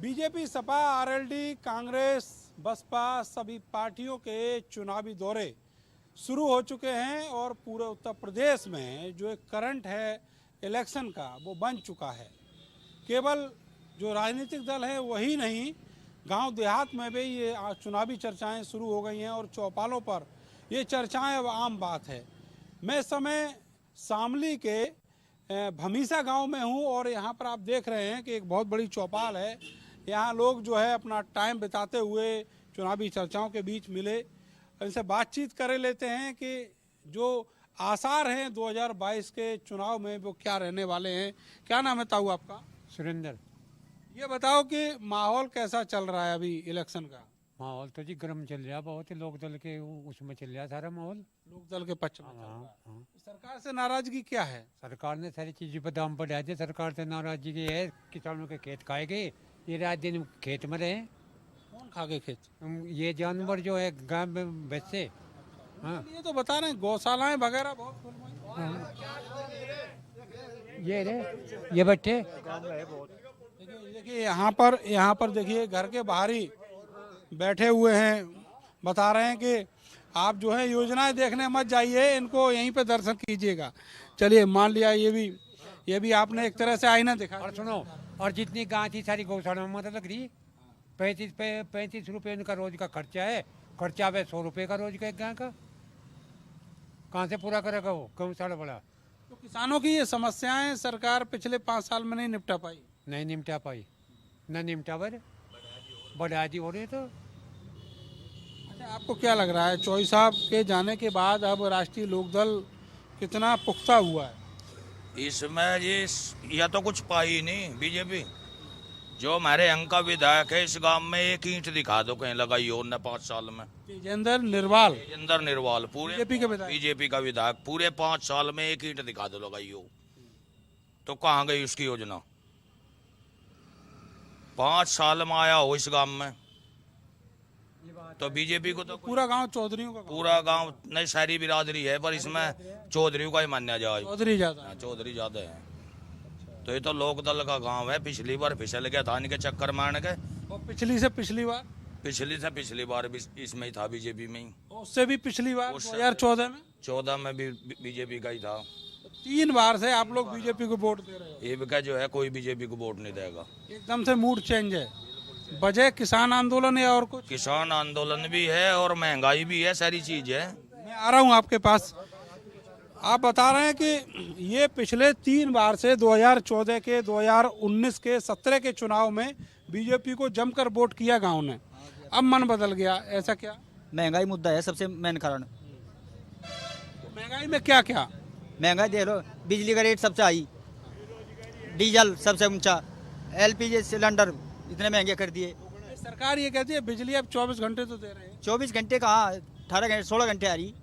BJP, Sapa, RLD, Congress, Baspa सभी पार्टियों के चुनावी दौरे शुरू हो चुके हैं और पूरे उत्तर प्रदेश में जो एक करंट है इलेक्शन का वो बन चुका है। केवल जो राजनीतिक दल है वही नहीं, गांव देहात में भी ये चुनावी चर्चाएं शुरू हो गई हैं और चौपालों पर ये चर्चाएं अब आम बात है। मैं इस समय शामली के भमीसा गांव में हूं और यहां पर आप देख रहे हैं कि एक बहुत बड़ी चौपाल है। यहाँ लोग जो है अपना टाइम बिताते हुए चुनावी चर्चाओं के बीच मिले, इनसे बातचीत कर लेते हैं कि जो आसार हैं 2022 के चुनाव में वो क्या रहने वाले हैं। क्या नाम है ताऊ आपका? सुरेंद्र। ये बताओ कि माहौल कैसा चल रहा है अभी इलेक्शन का? माहौल तो जी गर्म चल रहा है, बहुत ही लोक दल के उसमें चल रहा है सारा माहौल। लोक दल के पक्ष में चल रहा है। हाँ। सरकार से नाराजगी क्या है? सरकार ने सारी चीजों पर दाम बढ़ा दिए। सरकार से नाराजगी है, किसानों के खेत खाए गए, ये रात दिन खेत में रहे। कौन खा गए खेत? ये जानवर जो है गांव में बच्चे। हाँ, ये तो बता रहे हैं गौशालाएं वगैरह बहुत खुल गई। ये रे ये बच्चे देखिए यहाँ पर देखिए घर के बाहर ही बैठे हुए हैं, बता रहे हैं कि आप जो है योजनाएं देखने मत जाइए, इनको यहीं पे दर्शन कीजिएगा। चलिए, मान लिया ये भी आपने एक तरह से आईना दिखा। और सुनो, और जितनी गाय थी सारी गौशाला में मतलब लग रही 35 रुपये इनका रोज का खर्चा है। खर्चा है 100 रुपये का रोज का एक गाय का, कहाँ से पूरा करेगा वो गौशाला बड़ा। तो किसानों की ये समस्याएं सरकार पिछले 5 साल में नहीं निपटा पाई। नहीं निपटा पाई, न निपटा बढ़ा दी हो रही। तो अच्छा, आपको क्या लग रहा है चौधरी साहब के जाने के बाद अब राष्ट्रीय लोकदल कितना पुख्ता हुआ है? इसमें ये या तो कुछ पाई नहीं बीजेपी। जो हमारे अंग का विधायक है इस गांव में एक ईंट दिखा दो कहीं लगाई हो न 5 साल में। तेजेंद्र निर्वाल पूरे बीजेपी का विधायक पूरे 5 साल में एक ईंट दिखा दो लगाई हो, तो कहाँ गई उसकी योजना? 5 साल में आया हो इस गांव में, तो बीजेपी को तो पूरा गांव चौधरियों का पूरा गांव नहीं, सारी बिरादरी है, पर इसमें चौधरी का ही मान्या जाए। चौधरी ज्यादा है। चौधरी ज्यादा है। तो ये तो लोक दल का गांव है। पिछली बार फिसल गया था इनके चक्कर मारने के। और पिछली से पिछली बार भी इसमें ही था, बीजेपी में ही। उससे भी पिछली बार 2014 में भी बीजेपी का ही था। 3 बार से आप लोग बीजेपी को वोट दे रहे हो। ये भी जो है कोई बीजेपी को वोट नहीं देगा। एकदम से मूड चेंज है। वजह किसान आंदोलन है और कुछ? किसान आंदोलन भी है और महंगाई भी है, सारी चीज है। मैं आ रहा हूँ आपके पास। आप बता रहे हैं कि ये पिछले 3 बार से 2014 के, 2019 के, 17 के चुनाव में बीजेपी को जमकर वोट किया गांव ने, अब मन बदल गया, ऐसा क्या? महंगाई मुद्दा है सबसे मेन कारण। महंगाई में क्या क्या? महंगाई दे लो, बिजली का रेट सबसे हाई, डीजल सबसे ऊंचा, एलपीजी सिलेंडर इतने महंगे कर दिए। सरकार ये कहती है बिजली अब 24 घंटे तो दे रहे हैं। 24 घंटे कहाँ, 18 घंटे 16 घंटे आ रही।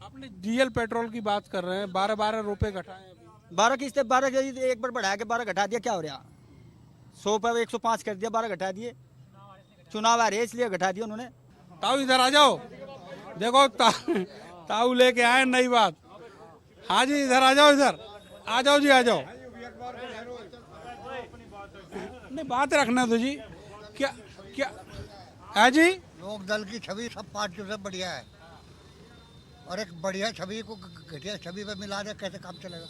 आपने डीजल पेट्रोल की बात कर रहे हैं, 12 रुपए घटाए। 12 किस्ते 12 एक बार बढ़ा के 12 घटा दिया, क्या हो रहा? 100 पर 105 कर दिया, 12 घटा दिए। चुनाव आ रहे इसलिए घटा दिया उन्होंने। ताऊ इधर आ जाओ, देखो ताऊ लेके आए नई बात। हाँ जी, इधर आ जाओ, इधर आ जाओ जी, आ जाओ। नहीं, बात रखना तो जी। क्या क्या है जी? लोक दल की छवि सब पार्टियों से बढ़िया है, और एक बढ़िया छवि को घटिया छवि पे मिला दे, कैसे काम चलेगा?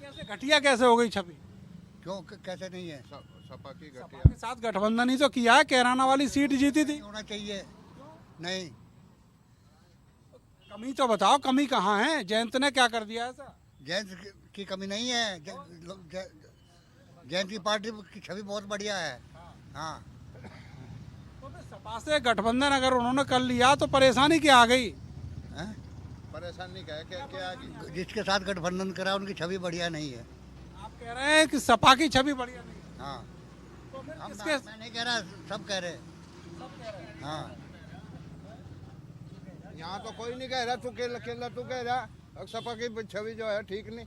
कैसे घटिया कैसे हो गई छवि? क्यों कैसे नहीं है? सपा के साथ गठबंधन ही तो किया है, कैराना वाली सीट जीती थी। होना चाहिए। नहीं, कमी तो बताओ, कमी कहाँ है? जयंत ने क्या कर दिया ऐसा? जैन की कमी नहीं है। जैन की पार्टी की छवि बहुत बढ़िया है। हाँ, तो सपा से गठबंधन अगर उन्होंने कर लिया तो परेशानी क्या आ गई? परेशानी क्या? जिसके साथ गठबंधन करा उनकी छवि बढ़िया नहीं है। आप कह रहे हैं कि सपा की छवि बढ़िया नहीं? हाँ, तो फिर मैं नहीं कह रहा, सब कह रहे। हाँ, यहाँ तो कोई नहीं कह रहा, तू अकेला तू कह रहा सपा की छवि जो है ठीक नहीं।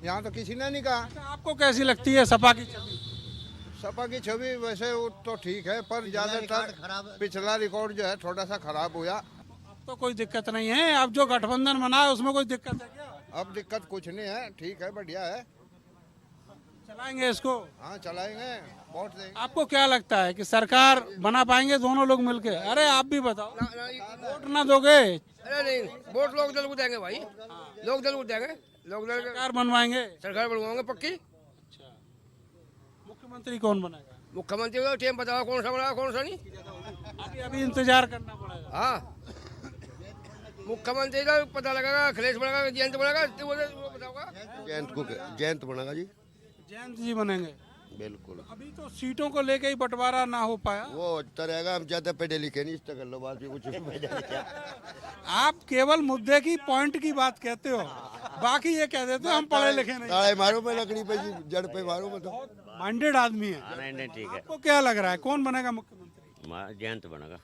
यहाँ तो किसी ने नहीं कहा। अच्छा, आपको कैसी लगती है सपा की छवि? सपा की छवि वैसे वो तो ठीक है, पर ज्यादातर पिछला रिकॉर्ड जो है थोड़ा सा खराब हुआ। अब तो कोई दिक्कत नहीं है, अब जो गठबंधन बना है उसमें कोई दिक्कत है क्या? अब दिक्कत कुछ नहीं है, ठीक है, बढ़िया है। चलाएंगे इसको? हाँ चलाएंगे, वोट देंगे। आपको क्या लगता है कि सरकार बना पाएंगे दोनों लोग मिलके? अरे आप भी बताओ, वोट ना दोगे, अरे नहीं, वोट लोक दल को देंगे भाई, लोक दल को देंगे, लोक दल सरकार बनवाएंगे? सरकार बनवाएंगे पक्की। मुख्यमंत्री कौन बनेगा? मुख्यमंत्री का टीम बताओ कौन सा बना कौन सा नहीं। अभी अभी इंतजार करना पड़ेगा। हाँ, मुख्यमंत्री का पता लगेगा, अखिलेश बनेगा, जयंत बनेगा, तो वो बताओगा। जयंत बनेगा जी, जयंत जी बनेंगे। बिल्कुल। अभी तो सीटों को लेके ही बंटवारा ना हो पाया। वो होता रहेगा, हम ज्यादा पढ़े लिखे नहीं, इस कर लो बात भी कुछ आप केवल मुद्दे की पॉइंट की बात कहते हो, बाकी ये कह देते हो हम पढ़े लिखे नहीं। ताड़े मारो मैं लकड़ी पे जी, जड़ पे मारो मैं तो। माइंडेड आदमी है। नहीं नहीं ठीक है, आपको क्या लग रहा है कौन बनेगा मुख्यमंत्री? जयंत बनेगा।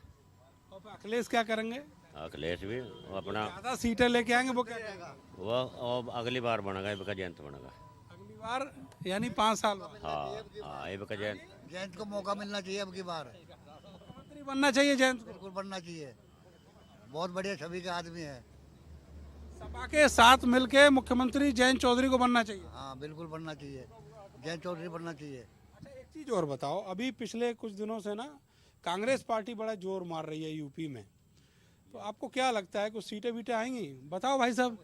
और अखिलेश क्या करेंगे? अखिलेश भी वो अपना ज्यादा सीटें लेके आएंगे, वो क्या कहेगा? वो अगली बार बनेगा, ये बका जयंत बनेगा। अगली बार यानी 5 साल बाद हाँ हाँ, ये बका जयंत। जयंत को मौका मिलना चाहिए अब की बार, मुख्यमंत्री बनना चाहिए जयंत को। बिल्कुल बनना चाहिए, बहुत बढ़िया छवि के आदमी है। सपा के साथ मिलके मुख्यमंत्री जयंत चौधरी को बनना चाहिए। हाँ बिल्कुल बनना चाहिए, जयंत चौधरी बनना चाहिए। अच्छा, एक चीज और बताओ, अभी पिछले कुछ दिनों से ना कांग्रेस पार्टी बड़ा जोर मार रही है यूपी में, तो आपको क्या लगता है कुछ सीटें बीटें आएंगी? बताओ भाई साहब।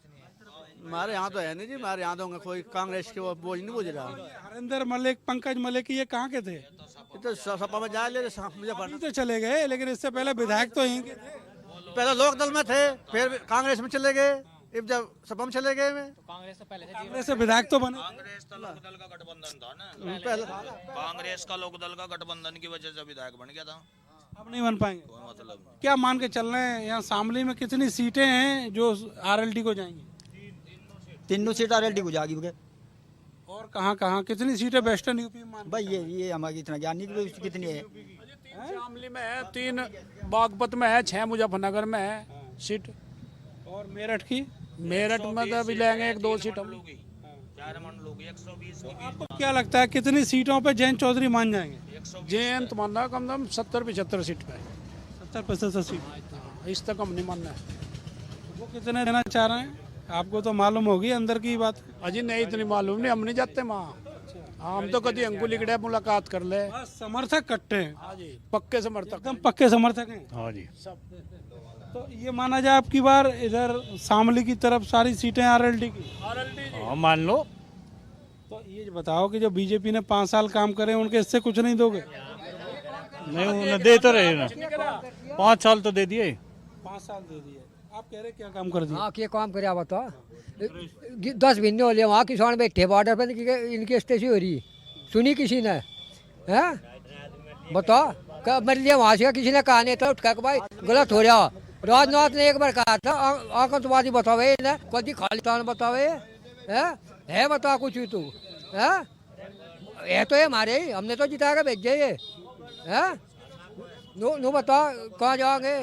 हमारे यहाँ तो है नहीं जी, हमारे यहाँ तो कोई कांग्रेस के वो बोझ नहीं बुझ रहा। हरिंदर मलिक, पंकज मलिक, ये कहाँ के थे? ये तो सपा में जा ले मुजफ्फर, अभी तो चले गए, लेकिन इससे पहले विधायक तो यहीं के थे। पहले लोक दल में थे, फिर कांग्रेस में चले गए, अब जब सपा में चले गए में कांग्रेस से विधायक तो बने। कांग्रेस का लोकदल का गठबंधन था ना, पहले कांग्रेस का लोकदल का गठबंधन की वजह से विधायक बन गया था। अब नहीं बन पाएंगे। कोई मतलब नहीं। क्या मान के चल रहे हैं यहाँ शामली में कितनी सीटें हैं जो आरएलडी को जाएंगी? तीनों सीट आरएलडी को जाएगी उनके। और कहाँ कहाँ कितनी सीटें वेस्टर्न यूपी में मान? भाई ये हमारी इतना ज्ञान नहीं कि कितनी है। शामली में है 3, बागपत में है 6, मुजफ्फरनगर में है सीट। और मेरठ की? मेरठ में तो अभी लेंगे 1-2 सीट हम। 4 मंडलों की 120 की आपको क्या लगता है कितनी सीटों पे जयंत चौधरी मान जाएंगे? जयंत मानना कम से कम 70-75 सीट पे, 70-75 सीट। इस तक हम नहीं मानना है। वो कितने देना चाह रहे हैं आपको तो मालूम होगी अंदर की बात। अजी नहीं, इतनी मालूम नहीं, हम नहीं जाते वहाँ। हम तो कभी अंगुल लिगड़े मुलाकात कर ले। बस समर्थक कट्टे हैं, हाँ जी, पक्के समर्थक। एकदम पक्के समर्थक हैं। हाँ जी, तो ये माना जाए आपकी बार इधर शामली की तरफ सारी सीटें आरएलडी की? हाँ मान लो। तो ये बताओ कि जो बीजेपी ने 5 साल काम करे उनके इससे कुछ नहीं दोगे? नहीं, उन्हें दे तो रहे ना, 5 साल तो दे दिए। 5 साल दे दिए। आप कह रहे क्या काम कर दिया? हाँ, क्या काम करे बता। 10 महीने हो लिए वहाँ किसान बैठे बॉर्डर पे, इनकी स्टेसी हो रही, सुनी किसी ने? हैं बताओ, मर लिया वहाँ से, किसी ने कहा नहीं था उठ के भाई गलत हो रहा। राजनाथ ने एक बार कहा था आतंकवादी बतावे ना, कभी खालिस्तान बतावे है बता कुछ भी तू है तो ये हमारे ही, हमने तो जिता के भेजे ये है। नो बता कहाँ जाओगे?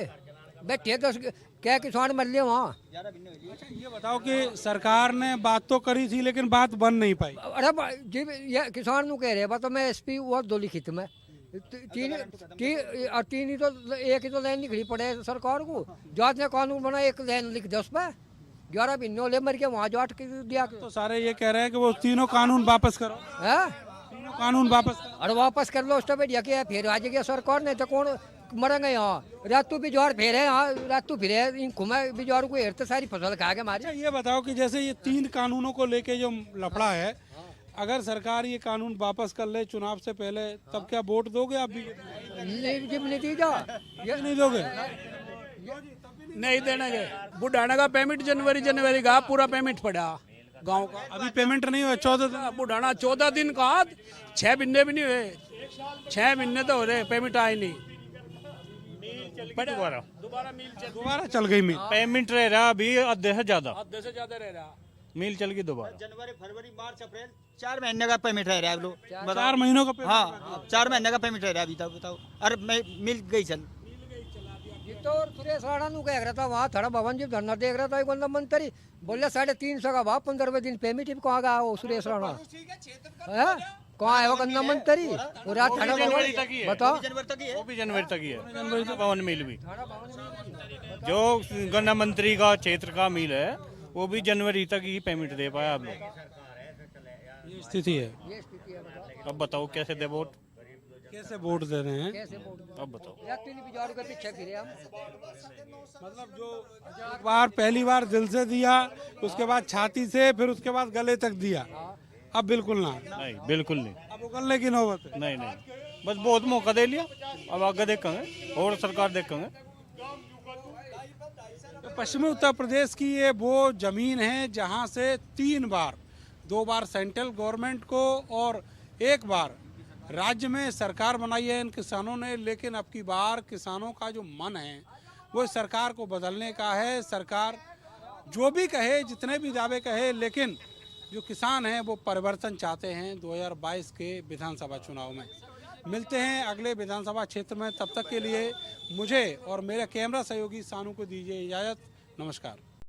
बैठे 10 क्या किसान मर लिए वहाँ। अच्छा, ये बताओ कि सरकार ने बात तो करी थी लेकिन बात बन नहीं पाई। अरे जी ये किसान नु कह रहे बता, मैं एसपी वो 2 लिखित में 3 ही तो, एक ही तो लाइन निकली पड़े सरकार को। जाट ने कानून बना, एक लाइन लिख 10 पे 11 महीने ले मर के वहाँ जाट के दिया। तो सारे ये कह रहे हैं कि वो तीनों कानून वापस करो, है तीनों कानून वापस करो। अरे वापस कर लो, उस तो बढ़िया क्या फिर आ जाएगी सरकार, नहीं तो कौन मरेंगे यहाँ। रातू बिजवार फेरे यहाँ, रातू फिरे इन घुमा बिजवार को हेरते सारी फसल खा के मारे। अच्छा, ये बताओ कि जैसे ये 3 कानूनों को लेके जो लफड़ा है, अगर सरकार ये कानून वापस कर ले चुनाव से पहले, तब क्या वोट दोगे आप? भी नतीजा ये नहीं दोगे? नहीं देने गए। बुढ़ाना का पेमेंट जनवरी का पूरा पेमेंट पड़ा गांव का। अभी पेमेंट नहीं हुआ 14 दिन। बुढ़ाना 14 दिन का, 6 महीने भी नहीं हुए, 6 महीने तो हो रहे, पेमेंट आई नहीं। दोबारा चल गई मिल। पेमेंट रह रहा अभी आधे से ज्यादा रह रहा, मिल चल गई दोबारा। जनवरी, फरवरी, मार्च, अप्रैल 4 महीने का पेमेंट रह रहा है लोग। 4 महीनों का पेमेंट? हाँ 4 महीने का पेमेंट रह रहा है अभी तक। बताओ, अरे मैं मिल गई चल। ये तो सुरेश राणा नु कह रहा था वहाँ थोड़ा भवन जी धरना देख रहा था, एक बंदा मंत्री बोले 350 का भाव 15वें दिन पेमेंट ही कहाँ गया वो सुरेश राणा है? कहाँ है वो गन्ना मंत्री? और रात बताओ, वो भी जनवरी तक ही है। पवन मिल भी जो गन्ना मंत्री का क्षेत्र का मिल है, वो भी जनवरी तक ही पेमेंट दे पाया आप लोग। ये स्थिति है। ये स्थिति है बताओ। अब बताओ कैसे दे वोट, कैसे वोट दे रहे हैं? कैसे वोट दें? अब बताओ। या तीन बिजारू के पीछे फिरे हम। मतलब जो एक बार पहली बार दिल से दिया, उसके बाद छाती से, फिर उसके बाद गले तक दिया, अब बिल्कुल ना, नहीं बिल्कुल नहीं, अब उगलने की नौबत है। नहीं नहीं, बस बहुत मौका दे लिया, अब आगे देखेंगे और सरकार देखेंगे। तो पश्चिमी उत्तर प्रदेश की ये वो जमीन है जहां से 3 बार, 2 बार सेंट्रल गवर्नमेंट को और 1 बार राज्य में सरकार बनाई है इन किसानों ने, लेकिन अब की बार किसानों का जो मन है वो सरकार को बदलने का है। सरकार जो भी कहे, जितने भी दावे कहे, लेकिन जो किसान हैं वो परिवर्तन चाहते हैं 2022 के विधानसभा चुनाव में। मिलते हैं अगले विधानसभा क्षेत्र में, तब तक के लिए मुझे और मेरे कैमरा सहयोगी सानू को दीजिए इजाज़त। नमस्कार।